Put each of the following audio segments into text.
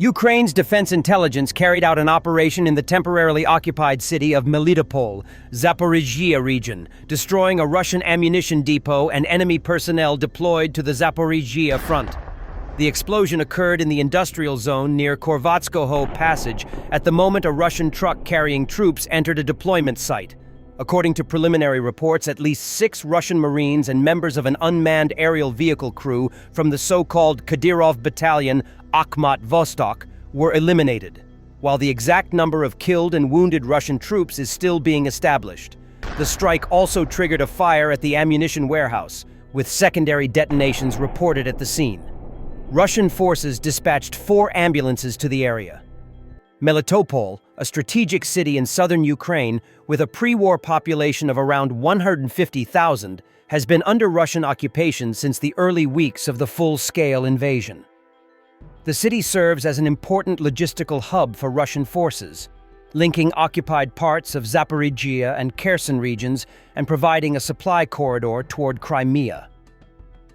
Ukraine's defense intelligence carried out an operation in the temporarily occupied city of Melitopol, Zaporizhzhia region, destroying a Russian ammunition depot and enemy personnel deployed to the Zaporizhzhia front. The explosion occurred in the industrial zone near Korvatskoho Passage at the moment a Russian truck carrying troops entered a deployment site. According to preliminary reports, at least 6 Russian Marines and members of an unmanned aerial vehicle crew from the so-called Kadyrov Battalion Akhmat Vostok were eliminated, while the exact number of killed and wounded Russian troops is still being established. The strike also triggered a fire at the ammunition warehouse, with secondary detonations reported at the scene. Russian forces dispatched 4 ambulances to the area. Melitopol, a strategic city in southern Ukraine with a pre-war population of around 150,000, has been under Russian occupation since the early weeks of the full-scale invasion. The city serves as an important logistical hub for Russian forces, linking occupied parts of Zaporizhzhia and Kherson regions and providing a supply corridor toward Crimea.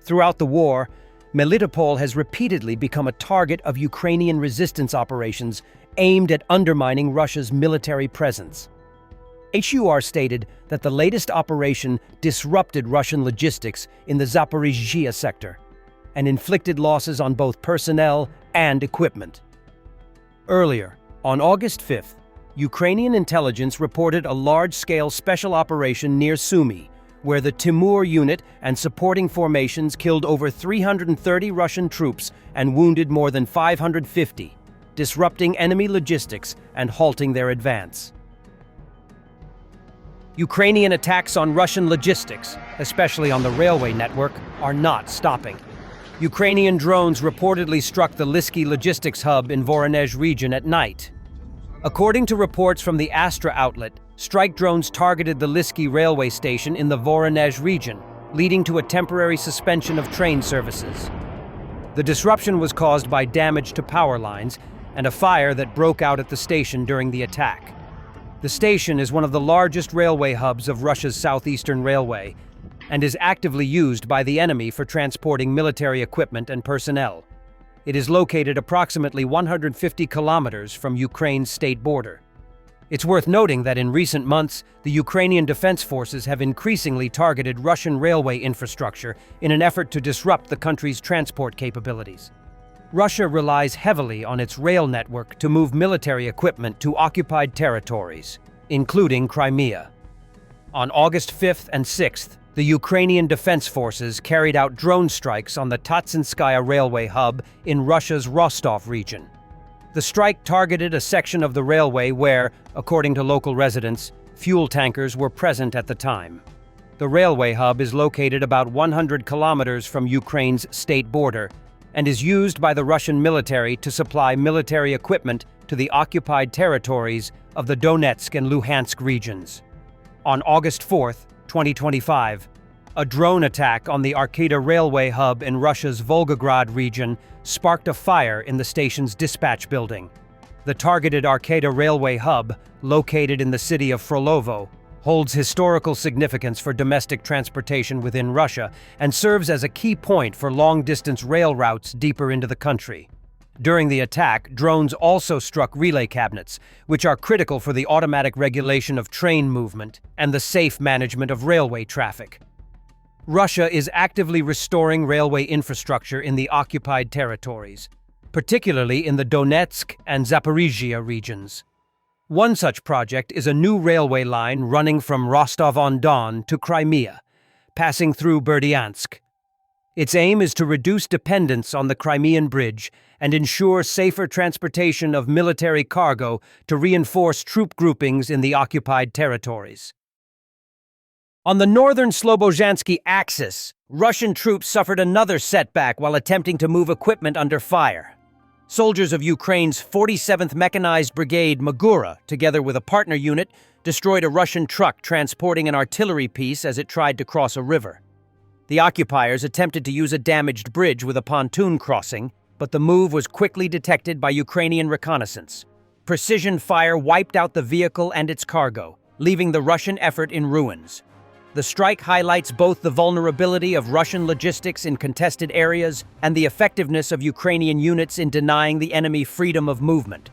Throughout the war, Melitopol has repeatedly become a target of Ukrainian resistance operations aimed at undermining Russia's military presence. HUR stated that the latest operation disrupted Russian logistics in the Zaporizhzhia sector and inflicted losses on both personnel and equipment. Earlier, on August 5th, Ukrainian intelligence reported a large-scale special operation near Sumy, where the Timur unit and supporting formations killed over 330 Russian troops and wounded more than 550, disrupting enemy logistics and halting their advance. Ukrainian attacks on Russian logistics, especially on the railway network, are not stopping. Ukrainian drones reportedly struck the Lysky logistics hub in Voronezh region at night. According to reports from the Astra outlet, strike drones targeted the Lysky railway station in the Voronezh region, leading to a temporary suspension of train services. The disruption was caused by damage to power lines and a fire that broke out at the station during the attack. The station is one of the largest railway hubs of Russia's Southeastern Railway and is actively used by the enemy for transporting military equipment and personnel. It is located approximately 150 kilometers from Ukraine's state border. It's worth noting that in recent months, the Ukrainian Defense Forces have increasingly targeted Russian railway infrastructure in an effort to disrupt the country's transport capabilities. Russia relies heavily on its rail network to move military equipment to occupied territories, including Crimea. On August 5th and 6th, the Ukrainian Defense Forces carried out drone strikes on the Tatsinskaya railway hub in Russia's Rostov region. The strike targeted a section of the railway where, according to local residents, fuel tankers were present at the time. The railway hub is located about 100 kilometers from Ukraine's state border and is used by the Russian military to supply military equipment to the occupied territories of the Donetsk and Luhansk regions. On August 4th, 2025, a drone attack on the Arkada railway hub in Russia's Volgograd region sparked a fire in the station's dispatch building. The targeted Arkada railway hub, located in the city of Frolovo, holds historical significance for domestic transportation within Russia and serves as a key point for long-distance rail routes deeper into the country. During the attack, drones also struck relay cabinets, which are critical for the automatic regulation of train movement and the safe management of railway traffic. Russia is actively restoring railway infrastructure in the occupied territories, particularly in the Donetsk and Zaporizhzhia regions. One such project is a new railway line running from Rostov-on-Don to Crimea, passing through Berdyansk. Its aim is to reduce dependence on the Crimean Bridge and ensure safer transportation of military cargo to reinforce troop groupings in the occupied territories. On the northern Slobozhansky axis, Russian troops suffered another setback while attempting to move equipment under fire. Soldiers of Ukraine's 47th Mechanized Brigade Magura, together with a partner unit, destroyed a Russian truck transporting an artillery piece as it tried to cross a river. The occupiers attempted to use a damaged bridge with a pontoon crossing, but the move was quickly detected by Ukrainian reconnaissance. Precision fire wiped out the vehicle and its cargo, leaving the Russian effort in ruins. The strike highlights both the vulnerability of Russian logistics in contested areas and the effectiveness of Ukrainian units in denying the enemy freedom of movement.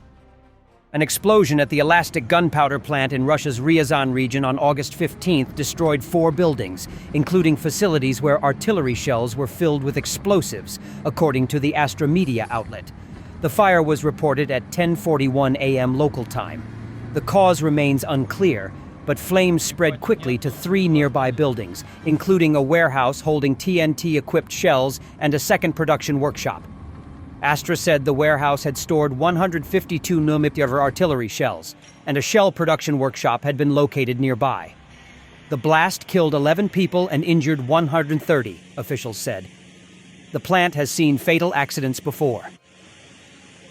An explosion at the Elastic gunpowder plant in Russia's Ryazan region on August 15th destroyed 4 buildings, including facilities where artillery shells were filled with explosives, according to the Astra Media outlet. The fire was reported at 10:41 a.m. local time. The cause remains unclear, but flames spread quickly to 3 nearby buildings, including a warehouse holding TNT-equipped shells and a second production workshop. Astra said the warehouse had stored 152 mm artillery shells, and a shell production workshop had been located nearby. The blast killed 11 people and injured 130, officials said. The plant has seen fatal accidents before.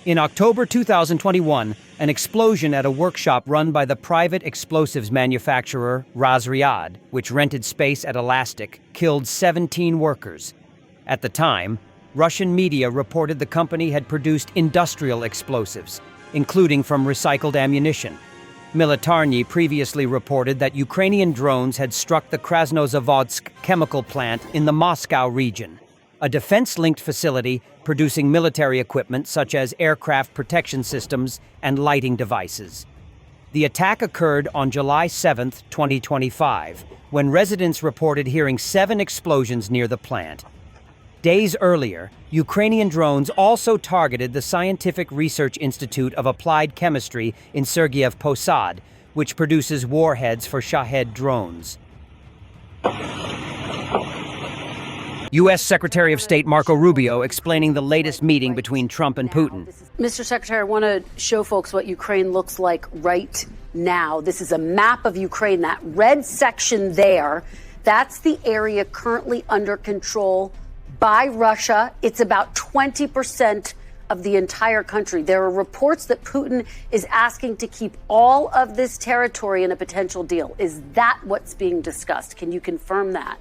In October 2021, an explosion at a workshop run by the private explosives manufacturer Razryad, which rented space at Elastic, killed 17 workers. At the time, Russian media reported the company had produced industrial explosives, including from recycled ammunition. Militarny previously reported that Ukrainian drones had struck the Krasnozavodsk chemical plant in the Moscow region, a defense-linked facility producing military equipment such as aircraft protection systems and lighting devices. The attack occurred on July 7, 2025, when residents reported hearing 7 explosions near the plant. Days earlier, Ukrainian drones also targeted the Scientific Research Institute of Applied Chemistry in Sergiev Posad, which produces warheads for Shahed drones. U.S. Secretary of State Marco Rubio explaining the latest meeting between Trump and Putin. Mr. Secretary, I want to show folks what Ukraine looks like right now. This is a map of Ukraine. That red section there, that's the area currently under control by Russia. It's about 20% of the entire country. There are reports that Putin is asking to keep all of this territory in a potential deal. Is that what's being discussed? Can you confirm that?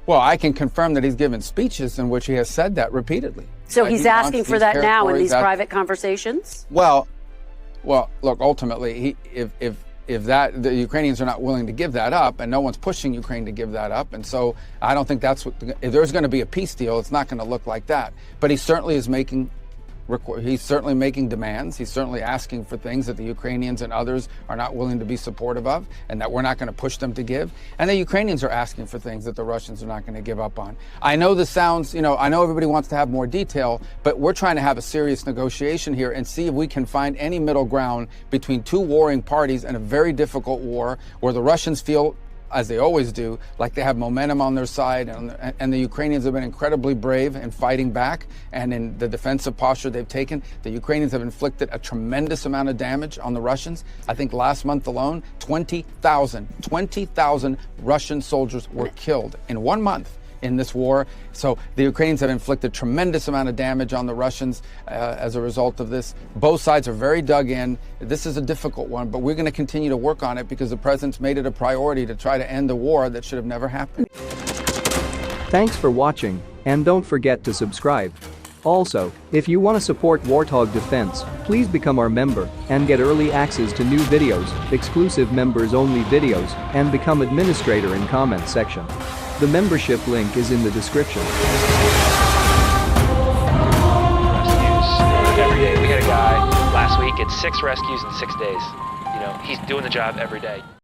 Well, I can confirm that he's given speeches in which he has said that repeatedly. So he's asking for that now in these private conversations? Well, look, ultimately, if the Ukrainians are not willing to give that up, and no one's pushing Ukraine to give that up, and so I don't think that's what. If there's going to be a peace deal, it's not going to look like that. But he certainly is making. He's certainly making demands. He's certainly asking for things that the Ukrainians and others are not willing to be supportive of, and that we're not going to push them to give. And the Ukrainians are asking for things that the Russians are not going to give up on. I know this sounds, I know everybody wants to have more detail, but we're trying to have a serious negotiation here and see if we can find any middle ground between 2 warring parties in a very difficult war where the Russians feel, as they always do, like they have momentum on their side, and the Ukrainians have been incredibly brave in fighting back and in the defensive posture they've taken. The Ukrainians have inflicted a tremendous amount of damage on the Russians. I think last month alone, 20,000 Russian soldiers were killed in 1 month in this war. So the Ukrainians have inflicted tremendous amount of damage on the Russians as a result of this. Both sides are very dug in. This is a difficult one, but we're going to continue to work on it because the president's made it a priority to try to end the war that should have never happened. Thanks for watching, and don't forget to subscribe. Also, if you want to support Warthog Defense, please become our member and get early access to new videos, exclusive members-only videos, and become administrator in comment section. The membership link is in the description. Rescues every day. We had a guy last week at 6 rescues in 6 days. He's doing the job every day.